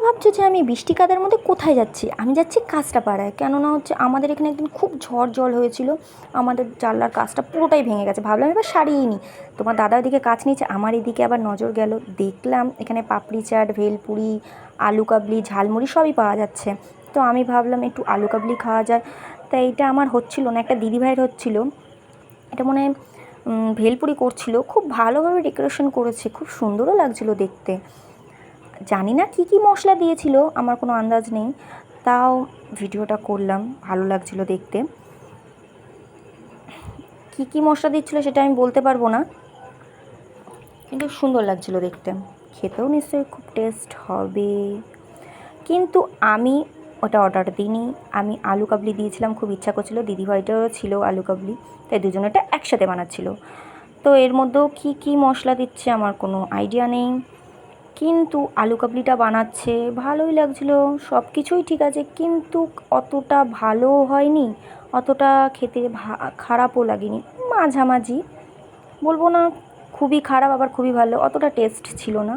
ভাবছো যে আমি বৃষ্টি কাদার মধ্যে কোথায় যাচ্ছি? আমি যাচ্ছি কাঁচরাপাড়ায়। কেননা হচ্ছে আমাদের এখানে একদিন খুব ঝড় জল হয়েছিল, আমাদের জানলার কাঁচটা পুরোটাই ভেঙে গেছে। ভাবলাম এবার সারিয়েই নিই। তোমার দাদা ওদিকে কাজ নিয়েছে, আমার এদিকে আবার নজর গেল, দেখলাম এখানে পাপড়ি চাট, ভেলপুরি, আলু কাবলি, ঝালমুড়ি সবই পাওয়া যাচ্ছে। তো আমি ভাবলাম একটু আলু কাবলি খাওয়া যায়। তাই এইটা আমার হচ্ছিল না, একটা দিদিভাইয়ের হচ্ছিল। এটা মনে হয় ভেলপুরি করছিল, খুব ভালোভাবে ডেকোরেশন করেছে, খুব সুন্দরও লাগছিল দেখতে। জানি না কী কী মশলা দিয়েছিল, আমার কোনো আন্দাজ নেই, তাও ভিডিওটা করলাম, ভালো লাগছিল দেখতে। কী কী মশলা দিচ্ছিলো সেটা আমি বলতে পারবো না, কিন্তু সুন্দর লাগছিল দেখতে। খেতেও নিশ্চয়ই খুব টেস্ট হবে। কিন্তু আমি ওটা অর্ডার দিইনি, আমি আলু কাবলি দিয়েছিলাম, খুব ইচ্ছা করছিল, দিদিভাইটারও ছিল আলু কাবলি, তাই দুজনেরটা একসাথে বানাচ্ছিল। তো এর মধ্যেও কী কী মশলা দিচ্ছে আমার কোনো আইডিয়া নেই, কিন্তু আলু কাবলিটা বানাচ্ছে, ভালোই লাগছিলো, সব কিছুই ঠিক আছে, কিন্তু অতটা ভালোও হয়নি, অতটা খেতে খারাপও লাগেনি, মাঝামাঝি। বলবো না খুবই খারাপ আবার খুবই ভালো, অতটা টেস্ট ছিল না।